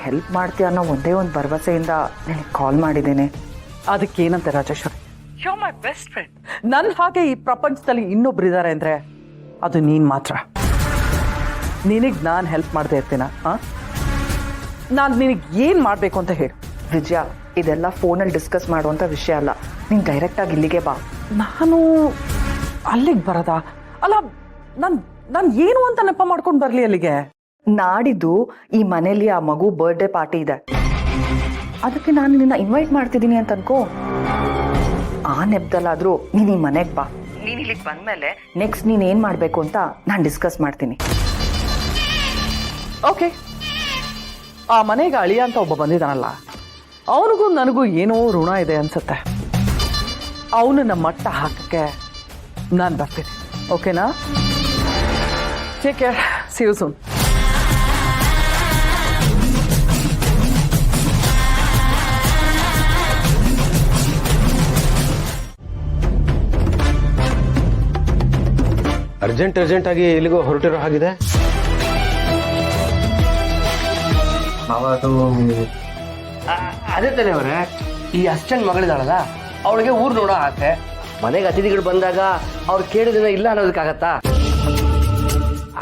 Help ಮಾಡ್ತೀಯ ಅನ್ನೋ ಒಂದೇ ಒಂದು ಭರವಸೆಯಿಂದ ನಿನಗೆ ಕಾಲ್ ಮಾಡಿದ್ದೇನೆ. ಅದಕ್ಕೇನಂತೆ Rajeshwari, you my best friend. ನನ್ನ ಹಾಗೆ ಈ ಪ್ರಪಂಚದಲ್ಲಿ ಇನ್ನೊಬ್ರು ಇದ್ದಾರೆ ಅಂದರೆ ಅದು ನೀನು ಮಾತ್ರ. ನಿನಗೆ ನಾನು ಹೆಲ್ಪ್ ಮಾಡದೇ ಇರ್ತೀನ? ನಾನು ನಿನಗೆ ಏನು ಮಾಡಬೇಕು ಅಂತ ಹೇಳು. ವಿಜಯ, ಇದೆಲ್ಲ ಫೋನಲ್ಲಿ ಡಿಸ್ಕಸ್ ಮಾಡುವಂಥ ವಿಷಯ ಅಲ್ಲ. ನೀನು ಡೈರೆಕ್ಟಾಗಿ ಇಲ್ಲಿಗೆ ಬಾ. ನಾನು ಅಲ್ಲಿಗೆ ಬರೋದಾ? ಅಲ್ಲ, ನಾನು ಏನು ಅಂತ ನೆಪ ಮಾಡ್ಕೊಂಡು ಬರಲಿ ಅಲ್ಲಿಗೆ? ನಾಡಿದ್ದು ಈ ಮನೇಲಿ ಆ ಮಗು ಬರ್ಡೇ ಪಾರ್ಟಿ ಇದೆ, ಅದಕ್ಕೆ ನಾನು ನಿನ್ನ ಇನ್ವೈಟ್ ಮಾಡ್ತಿದ್ದೀನಿ ಅಂತ ಅನ್ಕೋ. ಆ ನೆಪದಲ್ಲಾದರೂ ನೀನು ಈ ಮನೆಗೆ ಬಾ. ನೀನು ಇಲ್ಲಿಗೆ ಬಂದಮೇಲೆ ನೆಕ್ಸ್ಟ್ ನೀನು ಏನು ಮಾಡಬೇಕು ಅಂತ ನಾನು ಡಿಸ್ಕಸ್ ಮಾಡ್ತೀನಿ. ಓಕೆ. ಆ ಮನೆಗೆ ಅಳಿಯ ಅಂತ ಒಬ್ಬ ಬಂದಿದ್ದಾನಲ್ಲ, ಅವನಿಗೂ ನನಗೂ ಏನೋ ಋಣ ಇದೆ ಅನ್ಸುತ್ತೆ. ಅವನನ್ನ ಮಟ್ಟ ಹಾಕಕ್ಕೆ ನಾನು ಬರ್ತೀನಿ. ಓಕೆನಾ? Take care. See you soon. Urgent ಆಗಿ ಎಲ್ಲಿಗೋ ಹೊರಟಿರೋ ಹಾಗಿದೆ. ಅದೇ ತಾನೇ ಅವರೇ, ಈ ಅಸ್ಟೆಂಟ್ ಮಗಳಿದಾಳಲ್ಲ, ಅವಳಿಗೆ ಊರ್ ನೋಡೋ ಆಸೆ. ಮನೆಗೆ ಅತಿಥಿಗಳು ಬಂದಾಗ ಅವ್ರು ಕೇಳಿದ್ರೆ ಇಲ್ಲ ಅನ್ನೋದಕ್ಕಾಗತ್ತಾ?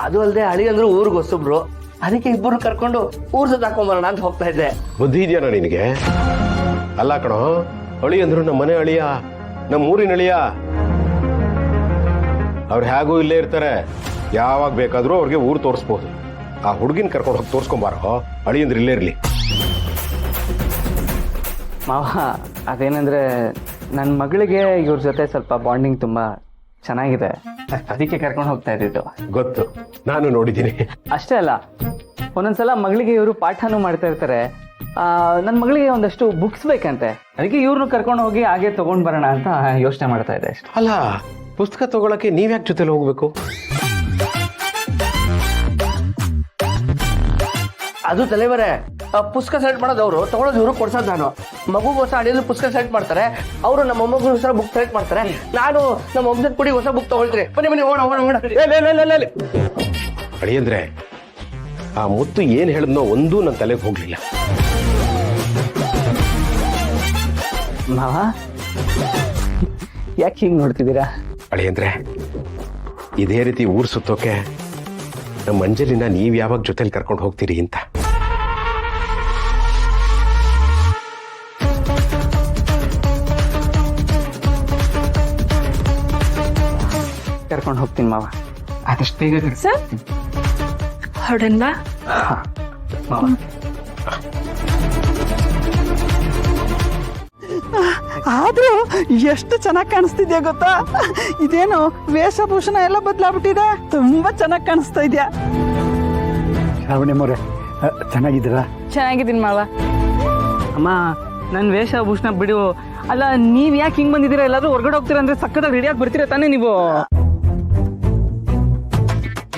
ಅದು ಅಲ್ಲದೆ ಹಳಿ ಅಂದ್ರು ಊರಿಗೆ ಹೊಸಬ್ರು, ಅದಕ್ಕೆ ಇಬ್ಬರು ಕರ್ಕೊಂಡು ಊರ್ ಸುತ್ತ ಹಾಕೊಂಬರೋಣ ಅಂತ ಹೋಗ್ತಾ ಇದ್ದೆ. ಬುದ್ಧಿ ಇದೆಯಾ ನಿನಗೆ? ಅಲ್ಲ ಕಣೋ, ಅಳಿ ಅಂದ್ರು ನಮ್ಮ ಮನೆ ಅಳಿಯ, ನಮ್ಮ ಊರಿನ ಅಳಿಯ. ಅವ್ರು ಹೇಗೂ ಇಲ್ಲೇ ಇರ್ತಾರೆ, ಯಾವಾಗ ಬೇಕಾದ್ರೂ ಅವ್ರಿಗೆ ಊರು ತೋರಿಸ್ಬೋದು. ಆ ಹುಡುಗಿನ ಕರ್ಕೊಂಡು ಹೋಗಿ ತೋರಿಸ್ಕೊಂಬಾರೋ, ಅಳಿ ಅಂದ್ರೆ ಇಲ್ಲೇ ಇರ್ಲಿ. ಮಾವ, ಅದೇನಂದ್ರೆ ನನ್ನ ಮಗಳಿಗೆ ಇವ್ರ ಜೊತೆ ಸ್ವಲ್ಪ ಬಾಂಡಿಂಗ್ ತುಂಬಾ ಚೆನ್ನಾಗಿದೆ, ಅದಕ್ಕೆ ಕರ್ಕೊಂಡು ಹೋಗ್ತಾ ಇದ್ದಿದ್ದು. ಗೊತ್ತು, ನಾನು ನೋಡಿದ್ದೀನಿ. ಅಷ್ಟೇ ಅಲ್ಲ, ಒಂದೊಂದ್ಸಲ ಮಗಳಿಗೆ ಇವರು ಪಾಠನೂ ಮಾಡ್ತಾ ಇರ್ತಾರೆ. ನನ್ನ ಮಗಳಿಗೆ ಒಂದಷ್ಟು ಬುಕ್ಸ್ ಬೇಕಂತೆ, ಅದಕ್ಕೆ ಇವ್ರನ್ನು ಕರ್ಕೊಂಡು ಹೋಗಿ ಹಾಗೆ ತಗೊಂಡ್ ಬರೋಣ ಅಂತ ಯೋಚನೆ ಮಾಡ್ತಾ ಇದೆ ಅಷ್ಟೇ. ಅಲ್ಲ, ಪುಸ್ತಕ ತಗೊಳಕ್ಕೆ ನೀವ್ಯಾಕೆ ಜೊತೆಲಿ ಹೋಗ್ಬೇಕು? ಅದು ತಲೆವರೆ, ಪುಸ್ತಕ ಸೆಲೆಕ್ಟ್ ಮಾಡೋದು ಅವರು, ತಗೊಳ್ಳೋದು ಇವರು, ಕೊಡ್ಸೋದು ನಾನು. ಮಗುಗೋಸ ಅಡಿಯಲ್ಲಿ ಪುಸ್ತಕ ಸೆಲೆಕ್ಟ್ ಮಾಡ್ತಾರೆ, ಅವರು ನಮ್ಮ ಮೊಮ್ಮಗೋಸ್ಕರ ಬುಕ್ ಸೆಲೆಕ್ಟ್ ಮಾಡ್ತಾರೆ, ನಾನು ನಮ್ಮ ವಂಶದ ಕೂಡಿ ಹೊಸ ಬುಕ್ ತಗೊಳ್ತೀನಿ. ಬನ್ನಿ ಓಣ. ಅಳಿ ಅಂದ್ರೆ ಆ ಮುತ್ತು ಏನ್ ಹೇಳಿದ್ನೋ ಒಂದೂ ನನ್ನ ತಲೆಗೆ ಹೋಗ್ಲಿಲ್ಲ. ಮಾವ, ಯಾಕೆ ಹಿಂಗ್ ನೋಡ್ತಿದ್ದೀರಾ? ಅಳಿ ಅಂದ್ರೆ ಇದೇ ರೀತಿ ಊರ್ ಸುತ್ತೋಕೆ ನಮ್ಮ ಅಂಜಲಿನ ನೀವ್ ಯಾವಾಗ ಜೊತೆಲಿ ಕರ್ಕೊಂಡು ಹೋಗ್ತೀರಿ ಅಂತ. ಕರ್ಕೊಂಡು ಹೋಗ್ತೀನಿ ಮಾವ, ಆದಷ್ಟು ಬೇಗ ಸರ್ ಹೊರಡನ್ ಬಾ. ಮಾವ. ಆದ್ರೂ ಎಷ್ಟು ಚೆನ್ನಾಗಿ ಕಾಣಿಸ್ತಿದ್ಯಾ ಗೊತ್ತಾ? ಇದೇನು ವೇಷಭೂಷಣ ಎಲ್ಲ ಬದಲಾಗ್ಬಿಟ್ಟಿದೆ, ತುಂಬಾ ಚೆನ್ನಾಗಿ ಕಾಣಿಸ್ತಾ ಇದ್ಯಾ. ಶ್ರಾವಣಿಯಮ್ಮವ್ರೆ, ಚೆನ್ನಾಗಿದ್ದೀರಾ? ಚೆನ್ನಾಗಿದ್ದೀನಿ ಮಾವ. ಅಮ್ಮ, ನನ್ನ ವೇಷಭೂಷಣ ಬಿಡು. ಅಲ್ಲ, ನೀವ್ ಯಾಕೆ ಹಿಂಗ್ ಬಂದಿದ್ದೀರಾ? ಎಲ್ಲಾದ್ರೂ ಹೊರಗಡೆ ಹೋಗ್ತೀರಾ ಅಂದ್ರೆ ಸಕ್ಕತ್ತಾಗಿ ರೆಡಿಯಾಗಿ ಬರ್ತೀರಾ ತಾನೇ ನೀವು?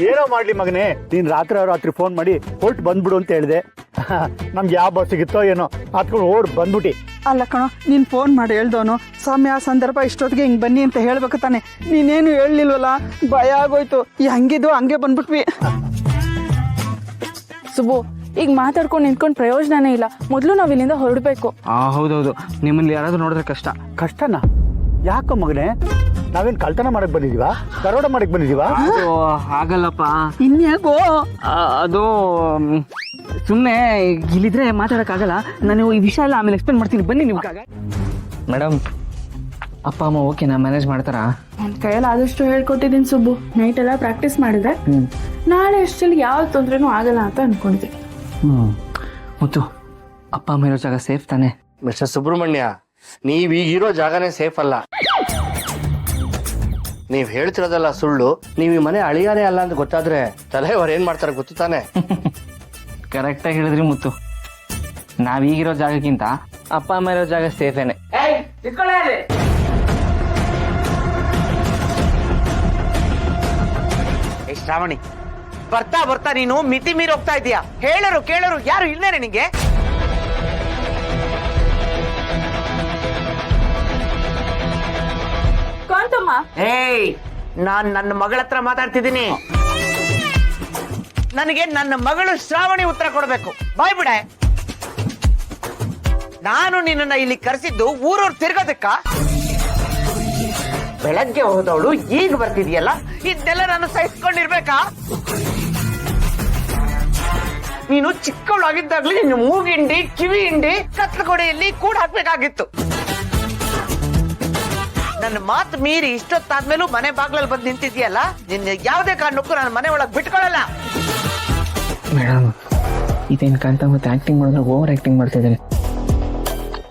ಏನೋ ಮಾಡ್ಲಿ ಮಗನೇ, ನೀನ್ ರಾತ್ರಿ ಫೋನ್ ಮಾಡಿ ಹೊರಟು ಬಂದ್ಬಿಡು ಅಂತ ಹೇಳಿದೆ. ನಮ್ಗೆ ಯಾವ ಬಸ್ ಸಿಗುತ್ತೋ ಏನೋ ಹತ್ಕೊಂಡು ಓಡ್ ಬಂದ್ಬಿಟ್ಟಿ. ಅಲ್ಲ ಕಣೋ, ನೀನ್ ಫೋನ್ ಮಾಡಿ ಹೇಳ್ದವನು ಸಮಯ ಸಂದರ್ಭ ಇಷ್ಟೊತ್ತಿಗೆ ಹಿಂಗ್ ಬನ್ನಿ ಅಂತ ಹೇಳ್ಬೇಕು ತಾನೆ. ನೀನೇನು ಹೇಳಲಿಲ್ವಲ್ಲ, ಭಯ ಆಗೋಯ್ತು. ಈ ಹಂಗಿದ್ದು ಹಂಗೆ ಬಂದ್ಬಿಟ್ವಿ. ಸುಬ್ಬು, ಈಗ ಮಾತಾಡ್ಕೊಂಡು ನಿಂತ್ಕೊಂಡು ಪ್ರಯೋಜನನೇ ಇಲ್ಲ. ಮೊದಲು ನಾವ್ ಇಲ್ಲಿಂದ ಹೊರಡ್ಬೇಕು. ಹೌದೌದು, ನಿಮ್ಮಲ್ಲಿ ಯಾರಾದ್ರೂ ನೋಡಿದ್ರೆ ಕಷ್ಟ. ಕಷ್ಟನಾ? ಯಾಕೋ ಮಗನೇ, ನಾವೇನ್ ಕಳ್ತನ ಮಾಡಕ್ ಬಂದಿದೀವಾ? ದರೋಡ ಮಾಡಕ್ ಬಂದಿದೀವಾ? ಆಗಲ್ಲಪ್ಪ. ಇನ್ಯಾಗೋ? ಅದು ಸುಮ್ಮನೆ ಇಲ್ಲಿದ್ರೆ ಮಾತಾಡಕ್ಕಾಗಲ್ಲ. ನಾನು ಈ ವಿಷಯ ಎಲ್ಲ ಆಮೇಲೆ ಎಕ್ಸ್ಪ್ಲೇನ್ ಮಾಡ್ತೀನಿ, ಬನ್ನಿ ನೀವು. ಮೇಡಮ್, ಅಪ್ಪ ಅಮ್ಮ ಓಕೆನಾ? ಮ್ಯಾನೇಜ್ ಮಾಡ್ತಾರಾ? ನನ್ನ ಕೈಯಲ್ಲಿ ಆದಷ್ಟು ಹೇಳ್ಕೊಟ್ಟಿದ್ದೀನಿ ಸುಬ್ಬು. ನೈಟ್ ಎಲ್ಲ ಪ್ರಾಕ್ಟೀಸ್ ಮಾಡಿದೆ. ನಾಳೆ ಅಷ್ಟರಲ್ಲಿ ಯಾವ ತೊಂದ್ರೆನೂ ಆಗಲ್ಲ ಅಂತ ಅನ್ಕೊಂಡಿದ್ದೆ. ಮುತ್ತು, ಅಪ್ಪ ಅಮ್ಮ ಇರೋ ಜಾಗ ಸೇಫ್ ತಾನೆ? ಮಿಸ್ಟರ್ ಸುಬ್ರಹ್ಮಣ್ಯ, ನೀವ್ ಈಗಿರೋ ಜಾಗನೇ ಸೇಫ್ ಅಲ್ಲ. ನೀವ್ ಹೇಳ್ತಿರೋದಲ್ಲ ಸುಳ್ಳು. ನೀವ್ ಈ ಮನೆ ಅಳಿಯಾನೇ ಅಲ್ಲ ಅಂತ ಗೊತ್ತಾದ್ರೆ ತಲೆಯವರು ಏನ್ ಮಾಡ್ತಾರೆ ಗೊತ್ತು ತಾನೆ? ಕರೆಕ್ಟಾಗಿ ಹೇಳಿದ್ರಿ ಮುತ್ತು. ನಾವೀಗಿರೋ ಜಾಗಕ್ಕಿಂತ ಅಪ್ಪ ಅಮ್ಮ ಇರೋ ಜಾಗ ಸೇಫೇನೆ. ಶ್ರಾವಣಿ, ಬರ್ತಾ ನೀನು ಮಿತಿ ಮೀರಿ ಹೋಗ್ತಾ ಇದೀಯಾ. ಕೇಳೋರು ಯಾರು ಇಲ್ಲೇನೆ ನಿಂಗೆ? ಏಯ್, ನಾನ್ ನನ್ನ ಮಗಳ ಹತ್ರ ಮಾತಾಡ್ತಿದ್ದೀನಿ. ನನಗೆ ನನ್ನ ಮಗಳು ಶ್ರಾವಣಿ ಉತ್ತರ ಕೊಡ್ಬೇಕು. ಬಾಯ್ ಬಿಡೆ. ನಾನು ನಿನ್ನನ್ನ ಇಲ್ಲಿ ಕರೆಸಿದ್ದು ಊರೂರ್ ತಿರ್ಗೋದಕ್ಕ? ಬೆಳಗ್ಗೆ ಹೋದವಳು ಈಗ ಬರ್ತಿದ್ಯಲ್ಲ, ಇದನ್ನೆಲ್ಲ ನಾನು ಸಹಿಸ್ಕೊಂಡಿರ್ಬೇಕಾ? ನೀನು ಚಿಕ್ಕವಳಾಗಿದ್ದಾಗ್ಲಿ ನಿನ್ನ ಮೂಗಿಂಡಿ ಕಿವಿ ಹಿಂಡಿ ಕತ್ಲ ಕೊಡೆಯಲ್ಲಿ ಕೂಡ ಹಾಕ್ಬೇಕಾಗಿತ್ತು. ನನ್ನ ಮಾತು ಮೀರಿ ಇಷ್ಟೊತ್ತಾದ್ಮೇಲೂ ಮನೆ ಬಾಗ್ಲಲ್ಲಿ ಬಂದು ನಿಂತಿದ್ಯಲ್ಲ, ನಿನ್ನ ಯಾವುದೇ ಕಾರಣಕ್ಕೂ ನಾನು ಮನೆ ಒಳಗೆ ಬಿಟ್ಕೊಳ್ಳಲ್ಲ. ಮೇಡಮ್ ಇದೇನು ಕಾಂತ ಮತ್ತೆ ಆಕ್ಟಿಂಗ್ ಮಾಡಿದ್ರೆ ಓವರ್ ಆಕ್ಟಿಂಗ್ ಮಾಡ್ತಾ ಇದ್ದಾರೆ.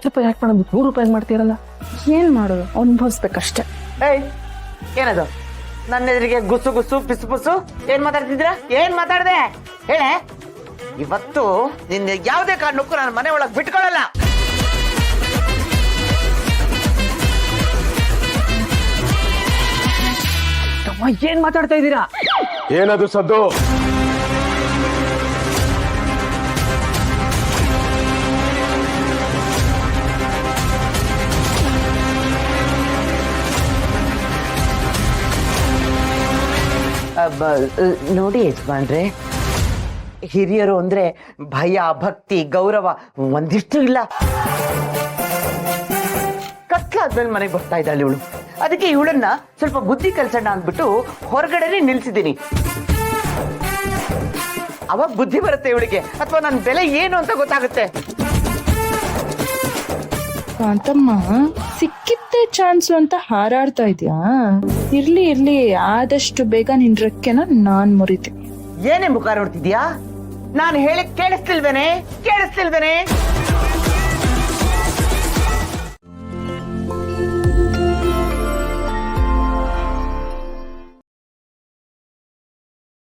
ಸ್ವಲ್ಪ ಯಾಕೆ ಮಾಡೋದು 100 ರೂಪಾಯಿ ಮಾಡ್ತೀರಲ್ಲ? ಏನ್ ಮಾಡೋದು, ಅನುಭವಿಸ್ಬೇಕಷ್ಟೆ. ಏಯ್, ಏನದು ನನ್ನ ಎದುರಿಗೆ ಗುಸು ಗುಸು ಪಿಸು ಪುಸು ಏನ್ ಮಾತಾಡ್ತಿದ್ರ? ಏನ್ ಮಾತಾಡ್ದೆ ಹೇಳೆ? ಇವತ್ತು ನಿನ್ನ ಯಾವುದೇ ಕಾರಣಕ್ಕೂ ನಾನು ಮನೆ ಒಳಗೆ ಬಿಟ್ಕೊಳ್ಳಲ್ಲ. ತಮ್ಮ ಏನ್ ಮಾತಾಡ್ತಾ ಇದ್ದೀರಾ? ಏನದು ಸದ್ದು? ನೋಡಿ ಯಜಮಾನ್ರೆ, ಹಿರಿಯರು ಅಂದ್ರೆ ಭಯ, ಭಕ್ತಿ, ಗೌರವ ಒಂದಿಷ್ಟು ಇಲ್ಲ. ಕತ್ಲಾದ್ಮೇಲೆ ಮನೆಗೆ ಬರ್ತಾ ಇದ್ದಾಳೆ ಇವಳು. ಅದಕ್ಕೆ ಇವಳನ್ನ ಸ್ವಲ್ಪ ಬುದ್ಧಿ ಕಲ್ಸೋಣ ಅಂದ್ಬಿಟ್ಟು ಹೊರಗಡೆನೆ ನಿಲ್ಸಿದ್ದೀನಿ. ಅವಾಗ ಬುದ್ಧಿ ಬರುತ್ತೆ ಇವಳಿಗೆ, ಅಥವಾ ನನ್ನ ಬೆಲೆ ಏನು ಅಂತ ಗೊತ್ತಾಗುತ್ತೆ. ಕಾಂತಮ್ಮ, ಸಿಕ್ಕಿದ್ದೆ ಚಾನ್ಸು ಅಂತ ಹಾರಾಡ್ತಾ ಇದ್ಯಾ? ಇರ್ಲಿ ಇರ್ಲಿ, ಆದಷ್ಟು ಬೇಗ ನಿನ್ ರೆಕ್ಕೆನ ನಾನ್ ಮುರಿತೀನಿ. ಏನೇ ಮುಖ ನೋಡ್ತಿದ್ಯಾ? ನಾನು ಹೇಳಿ ಕೇಳಿಸ್ತಿಲ್ವೇನೆ?